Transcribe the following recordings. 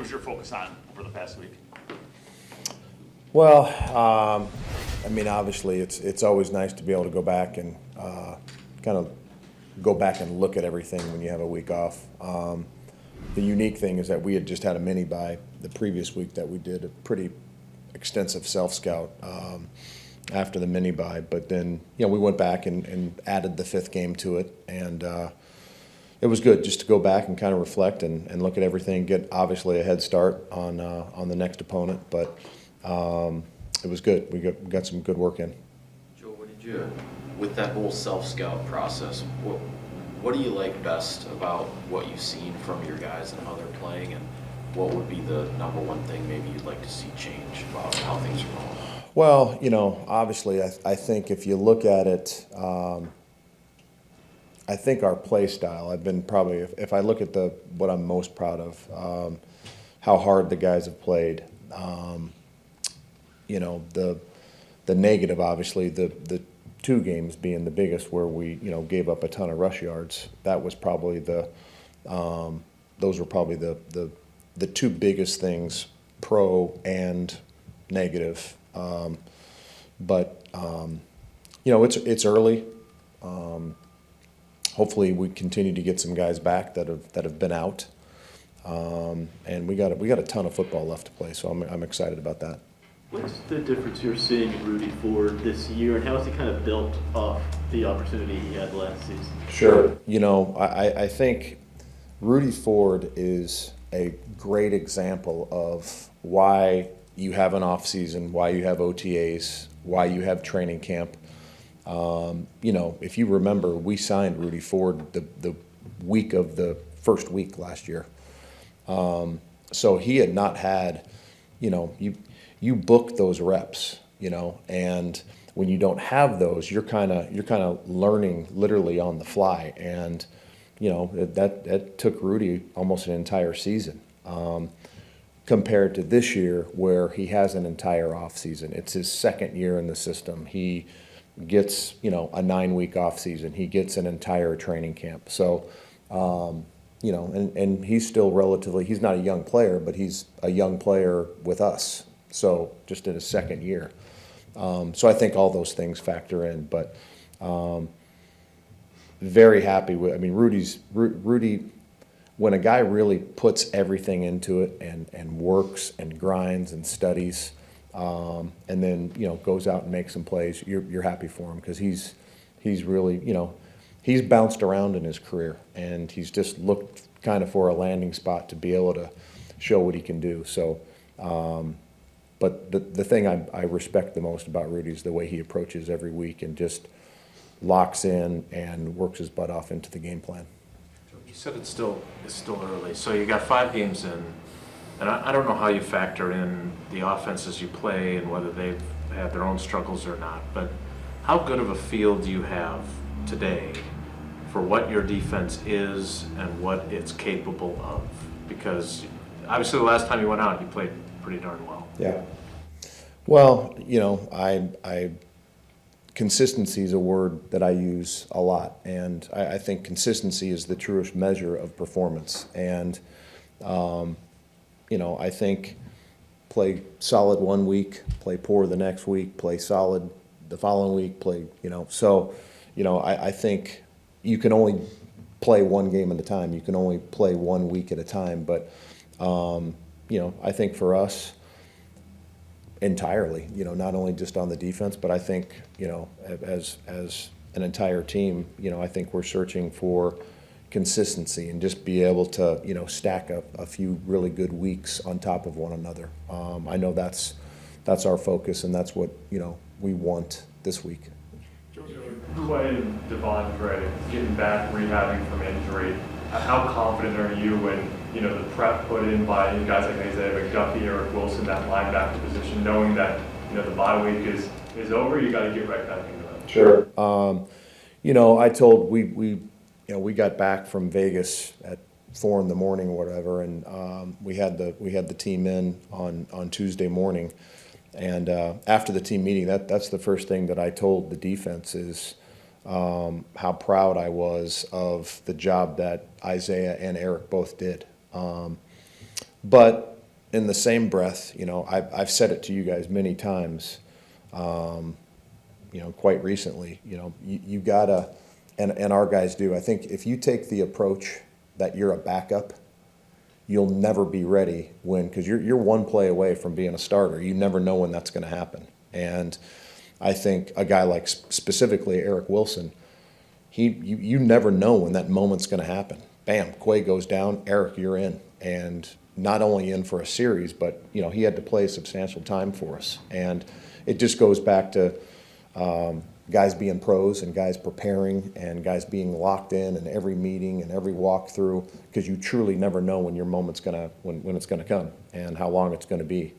was your focus on over the past week? Well, I mean, obviously, it's always nice to be able to go back and kind of go back and look at everything when you have a week off. The unique thing is that we had just had a mini bye the previous week that we did a pretty extensive self-scout after the mini bye, but then we went back and added the fifth game to it, and it was good just to go back and kind of reflect and look at everything, get obviously a head start on the next opponent, but it was good. We got some good work in. Joe, what did you, with that whole self-scout process, what do you like best about what you've seen from your guys and how they're playing, and what would be the number one thing maybe you'd like to see change about how things are going? Well, obviously, I think if you look at it, I think our play style, I've been probably, if I look at what I'm most proud of, how hard the guys have played. The negative, obviously, the two games being the biggest where we, gave up a ton of rush yards. That was probably those were probably the two biggest things, pro and negative. It's early. Hopefully we continue to get some guys back that have been out. And we got a ton of football left to play, so I'm excited about that. What's the difference you're seeing in Rudy Ford this year, and how has he kind of built off the opportunity he had last season? Sure. I think Rudy Ford is a great example of why you have an off season, why you have OTAs, why you have training camp. If you remember, we signed Rudy Ford the week of the first week last year. So he had not had, you book those reps, and when you don't have those, you're kind of learning literally on the fly, and that took Rudy almost an entire season, compared to this year where he has an entire off season. It's his second year in the system. He gets a 9-week off season. He gets an entire training camp. So and he's still relatively, he's not a young player, but he's a young player with us. So just in his second year. So I think all those things factor in, but very happy with, Rudy, when a guy really puts everything into it and works and grinds and studies, and then, goes out and makes some plays, you're happy for him, because he's really, he's bounced around in his career, and he's just looked kind of for a landing spot to be able to show what he can do. So, but the thing I respect the most about Rudy is the way he approaches every week and just locks in and works his butt off into the game plan. You said it's still early, so you got 5 games in, and I don't know how you factor in the offenses you play and whether they've had their own struggles or not, but how good of a feel do you have today for what your defense is and what it's capable of? Because obviously the last time you went out, you played pretty darn well. Yeah. Well, consistency is a word that I use a lot, and I think consistency is the truest measure of performance. And, I think play solid one week, play poor the next week, play solid the following week, I think you can only play one game at a time. You can only play 1 week at a time. But, I think for us, entirely, not only just on the defense, but I think, as an entire team, I think we're searching for consistency and just be able to, stack up a few really good weeks on top of one another. I know that's our focus, and that's what, we want this week. Clay and Devon Gray getting back, rehabbing from injury. How confident are you in, the prep put in by guys like Isaiah McDuffie, Eric Wilson, that linebacker position, knowing that, the bye week is over, you got to get right back into that? Sure. I told we got back from Vegas at 4 a.m. or whatever, and we had the team in on Tuesday morning, and after the team meeting, that's the first thing that I told the defense is how proud I was of the job that Isaiah and Eric both did. But in the same breath, I've said it to you guys many times, quite recently, you gotta, and our guys do. I think if you take the approach that you're a backup, you'll never be ready because you're one play away from being a starter. You never know when that's going to happen. And I think a guy like specifically Eric Wilson, you never know when that moment's going to happen. Bam, Quay goes down, Eric, you're in. And not only in for a series, but he had to play substantial time for us. And it just goes back to guys being pros and guys preparing and guys being locked in every meeting and every walkthrough, because you truly never know when your moment's when it's gonna come and how long it's gonna be.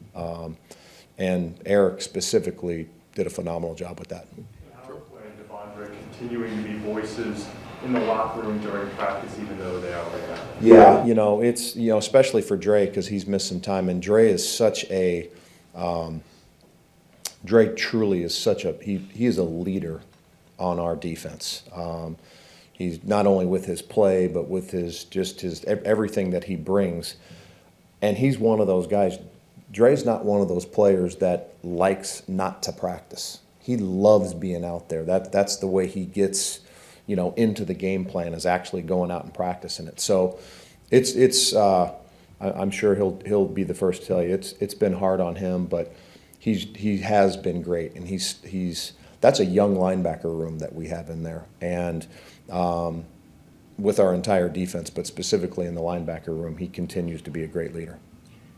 And Eric specifically did a phenomenal job with that. How are Quay and Devondre continuing to be voices in the locker room during practice, even though they are right now? Yeah, it's especially for Dre, because he's missed some time, and Dre is such a Dre truly is he is a leader on our defense. He's not only with his play, but with his everything that he brings. And he's one of those guys. Dre's not one of those players that likes not to practice. He loves being out there. That's the way he gets, into the game plan, is actually going out and practicing it. So I'm sure he'll be the first to tell you it's been hard on him, but he has been great, and that's a young linebacker room that we have in there, and with our entire defense, but specifically in the linebacker room, he continues to be a great leader.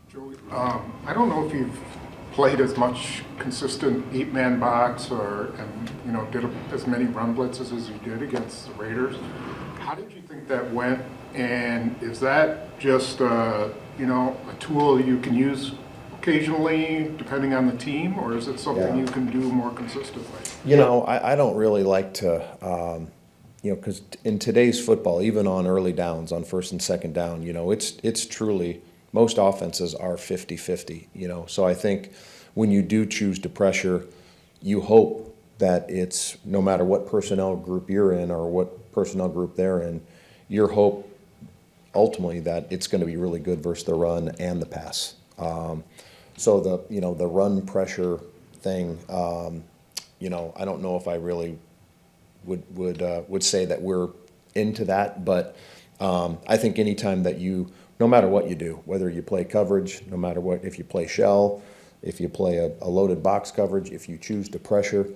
Joey, I don't know if you've played as much consistent 8-man box did as many run blitzes as you did against the Raiders. How did you think that went? And is that just a tool you can use occasionally, depending on the team, or is it something you can do more consistently? I don't really like to, because in today's football, even on early downs, on first and second down, it's truly, most offenses are 50-50, so I think when you do choose to pressure, you hope that it's, no matter what personnel group you're in or what personnel group they're in, your hope ultimately that it's going to be really good versus the run and the pass. So the run pressure thing, I don't know if I really would say that we're into that, but I think anytime that no matter what you do, whether you play coverage, no matter what, if you play shell, if you play a loaded box coverage, if you choose to pressure,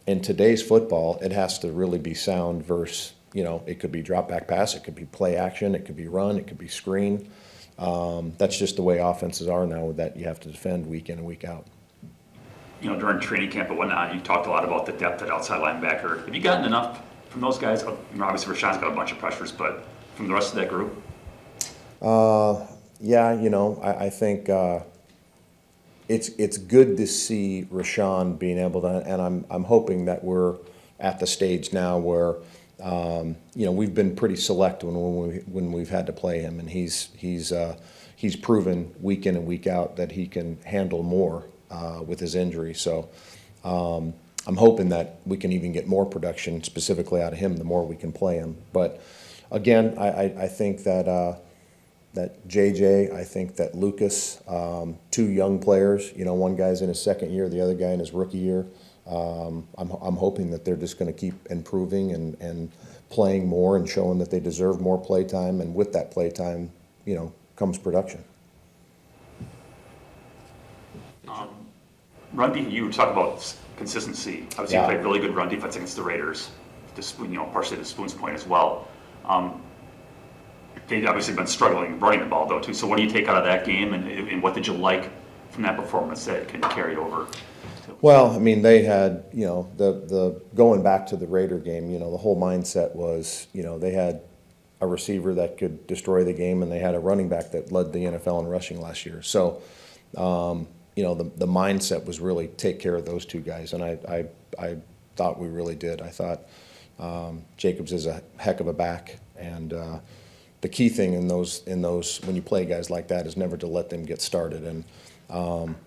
in today's football, it has to really be sound versus, it could be drop back pass, it could be play action, it could be run, it could be screen. That's just the way offenses are now, that you have to defend week in and week out. During training camp and whatnot, you talked a lot about the depth at outside linebacker. Have you gotten enough from those guys? Obviously, Rashawn's got a bunch of pressures, but from the rest of that group? I think it's good to see Rashawn being able to, and I'm hoping that we're at the stage now where we've been pretty select when we've had to play him, and he's proven week in and week out that he can handle more with his injury. So I'm hoping that we can even get more production specifically out of him the more we can play him. But again, I think that JJ, I think that Lucas, two young players, one guy's in his second year, the other guy in his rookie year. I'm hoping that they're just going to keep improving and playing more and showing that they deserve more play time, and with that play time, comes production. Run defense, you talk about consistency. Obviously, you played really good run defense against the Raiders, partially to Spoon's point as well. They've obviously been struggling running the ball, though, too. So what do you take out of that game, and what did you like from that performance that can carry over? Well, they had, the going back to the Raider game, the whole mindset was, they had a receiver that could destroy the game, and they had a running back that led the NFL in rushing last year. So, the mindset was really take care of those two guys, and I thought we really did. I thought Jacobs is a heck of a back, and the key thing in those when you play guys like that is never to let them get started. And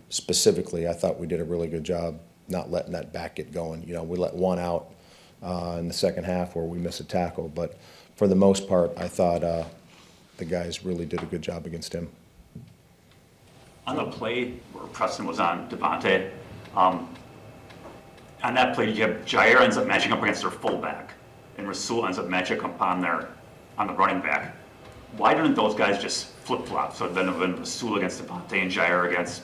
specifically, I thought we did a really good job not letting that back get going. We let one out in the second half where we missed a tackle, but for the most part, I thought the guys really did a good job against him. On the play where Preston was on Devontae, on that play, you have Jair ends up matching up against their fullback, and Rasul ends up matching up on the running back. Why didn't those guys just flip-flop? So then Rasul against Devontae and Jair against,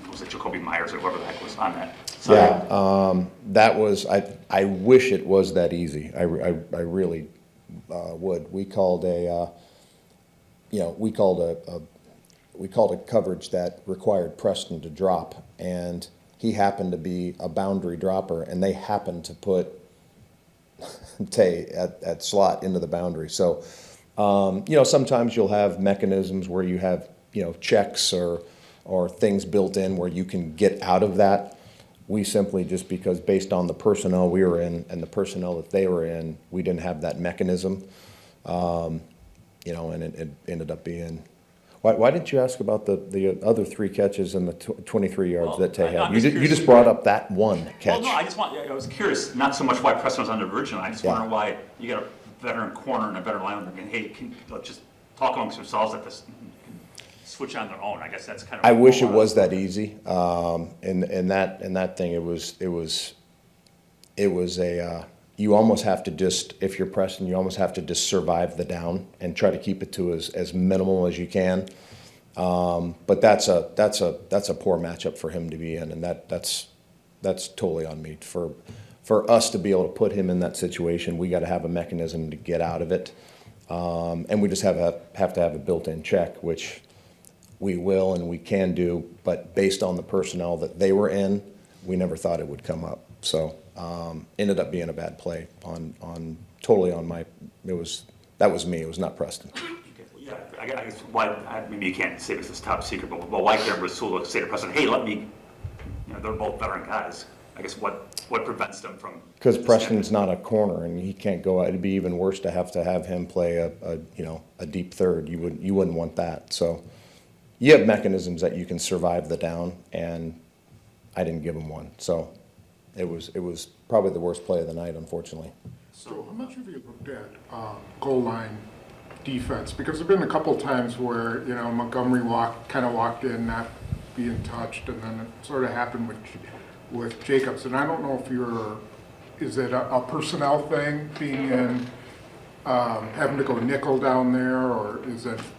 was it Jacoby Myers or whoever the heck was on that side? Yeah, that was, I wish it was that easy. I really would. We called we called a coverage that required Preston to drop, and he happened to be a boundary dropper, and they happened to put Tay at slot into the boundary. So, sometimes you'll have mechanisms where you have, checks or things built in where you can get out of that. We simply, just because based on the personnel we were in and the personnel that they were in, we didn't have that mechanism. And it ended up being. Why didn't you ask about the other 3 catches and the 23 yards that Tay had? You just brought up that one catch. Well, no, I was curious, not so much why Preston was on the original. I just wonder why you got a veteran corner and a veteran lineman and hey, let's just talk amongst yourselves at this, switch on their own. I guess that's kind of. I wish it was that easy. In that thing, it was a. You almost have to just, if you're Preston, you almost have to just survive the down and try to keep it to as minimal as you can. But that's a poor matchup for him to be in, and that's totally on me. For us to be able to put him in that situation, we got to have a mechanism to get out of it, and we just have to have a built-in check, which we will and we can do. But based on the personnel that they were in, we never thought it would come up. So. Ended up being a bad play totally on my. That was me. It was not Preston. Okay, well, yeah, I guess why maybe you can't say this is top secret, but why can't Rasul say to Preston, hey, let me? They're both veteran guys. I guess what prevents them from? Because Preston's not a corner and he can't go out. It'd be even worse to have him play a deep third. You wouldn't want that. So you have mechanisms that you can survive the down, and I didn't give him one. So. It was probably the worst play of the night, unfortunately. So how much have you looked at goal line defense? Because there have been a couple times where, Montgomery kind of walked in not being touched, and then it sort of happened with Jacobs. And I don't know if is it a personnel thing, being in, having to go nickel down there, or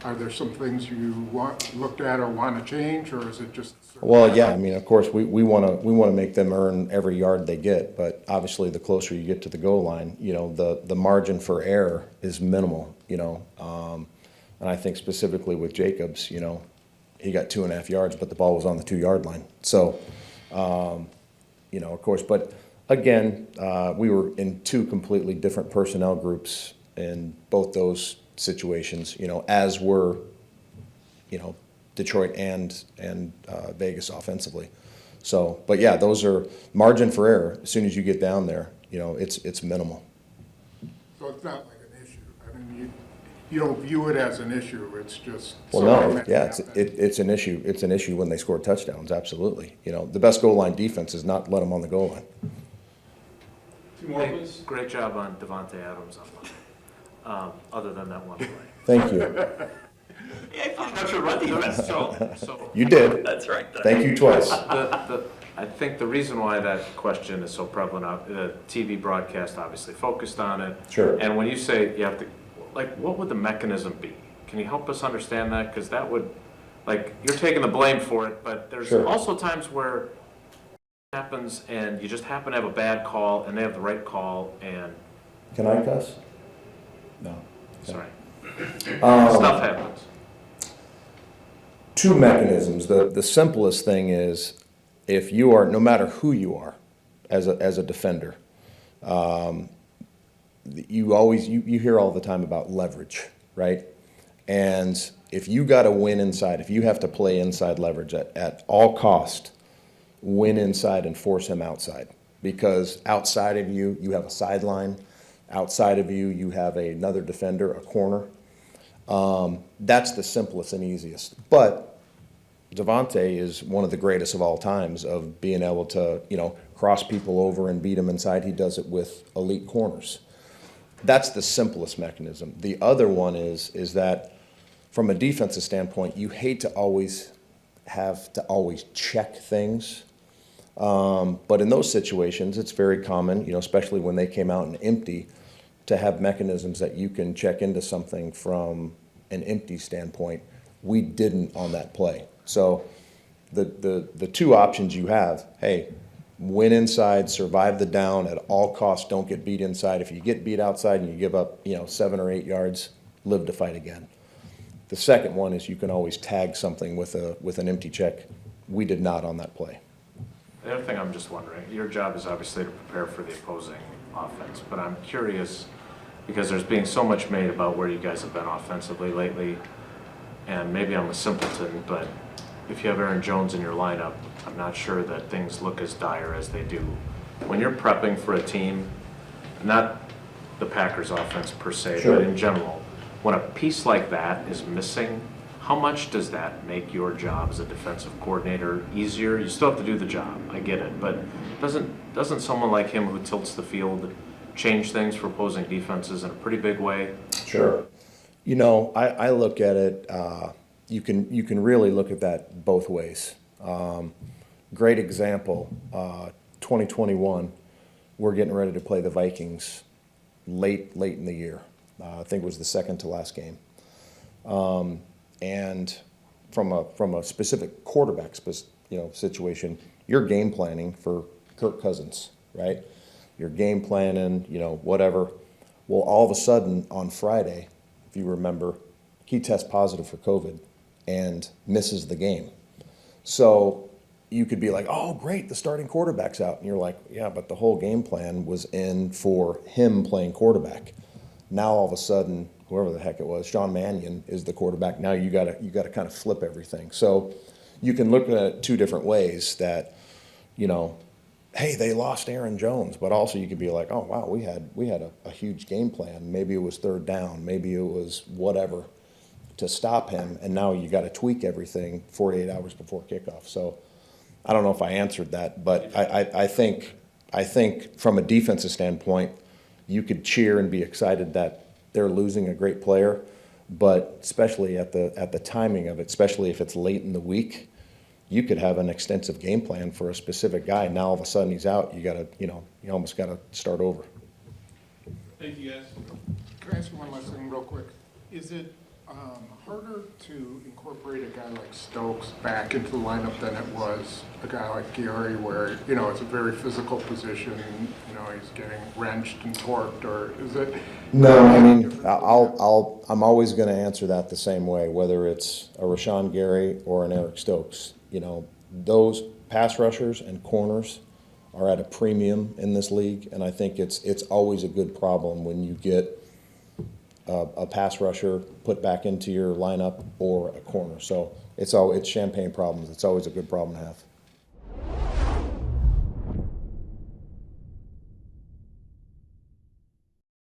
are there some things you looked at or want to change, or is it just? Well, yeah, I mean, of course, we want to make them earn every yard they get, but obviously the closer you get to the goal line, the margin for error is minimal, and I think specifically with Jacobs, he got 2.5 yards, but the ball was on the 2-yard line. So, of course, but again, we were in 2 completely different personnel groups in both those situations, as were, Detroit and Vegas offensively. So, but yeah, those are margin for error. As soon as you get down there, it's minimal. So it's not like an issue. I mean, you don't view it as an issue. It's just. Well, no, yeah, it's an issue. It's an issue when they score touchdowns. Absolutely. The best goal line defense is not let them on the goal line. 2 more, please. Great job on Devontae Adams on other than that one play. Thank you. I'm sure run defense. So You did. That's right. Thank you twice. I think the reason why that question is so prevalent, the TV broadcast obviously focused on it. Sure. And when you say you have to, what would the mechanism be? Can you help us understand that? Because that would, you're taking the blame for it, but there's also times where it happens and you just happen to have a bad call and they have the right call and. Can I cuss? No. Sorry. Stuff happens. 2 mechanisms. The simplest thing is, if you are, no matter who you are, as a defender, you hear all the time about leverage, right? And if you got to win inside, if you have to play inside leverage at all cost, win inside and force him outside, because outside of you, you have a sideline. Outside of you, you have another defender, a corner. That's the simplest and easiest. But Devontae is one of the greatest of all times of being able to, cross people over and beat them inside. He does it with elite corners. That's the simplest mechanism. The other one is that from a defensive standpoint, you hate to always have to always check things. But in those situations, it's very common, especially when they came out and empty, to have mechanisms that you can check into something from an empty standpoint. We didn't on that play. So the two options you have, hey, win inside, survive the down at all costs, don't get beat inside. If you get beat outside and you give up, 7 or 8 yards, live to fight again. The second one is you can always tag something with an empty check. We did not on that play. The other thing I'm just wondering, your job is obviously to prepare for the opposing offense, but I'm curious because there's being so much made about where you guys have been offensively lately, and maybe I'm a simpleton, but if you have Aaron Jones in your lineup, I'm not sure that things look as dire as they do. When you're prepping for a team, not the Packers offense per se, Sure. but in general, when a piece like that is missing, how much does that make your job as a defensive coordinator easier? You still have to do the job, I get it, but doesn't someone like him who tilts the field change things for opposing defenses in a pretty big way? Sure. I look at it, you can really look at that both ways. Great example, 2021, we're getting ready to play the Vikings late in the year. I think it was the second to last game. And from a specific quarterback situation, you're game planning for Kirk Cousins, right? You're game planning, whatever. Well, all of a sudden on Friday, if you remember, he tests positive for COVID and misses the game. So you could be like, oh, great, the starting quarterback's out. And you're like, yeah, but the whole game plan was in for him playing quarterback. Now all of a sudden, whoever the heck it was, Sean Mannion is the quarterback. Now you gotta kind of flip everything. So you can look at it two different ways that, hey, they lost Aaron Jones, but also you could be like, oh wow, we had a huge game plan. Maybe it was third down, maybe it was whatever to stop him, and now you got to tweak everything 48 hours before kickoff. So I don't know if I answered that, but I think from a defensive standpoint, you could cheer and be excited that they're losing a great player, but especially at the timing of it, especially if it's late in the week, you could have an extensive game plan for a specific guy. Now all of a sudden he's out. You almost got to start over. Thank you, guys. Can I ask you one last thing real quick? Is it harder to incorporate a guy like Stokes back into the lineup than it was a guy like Gary, where, it's a very physical position, he's getting wrenched and torqued, or is it? No, I mean, I'm always going to answer that the same way, whether it's a Rashawn Gary or an Eric Stokes. Those pass rushers and corners are at a premium in this league, and I think it's always a good problem when you get a pass rusher put back into your lineup or a corner. So it's champagne problems. It's always a good problem to have.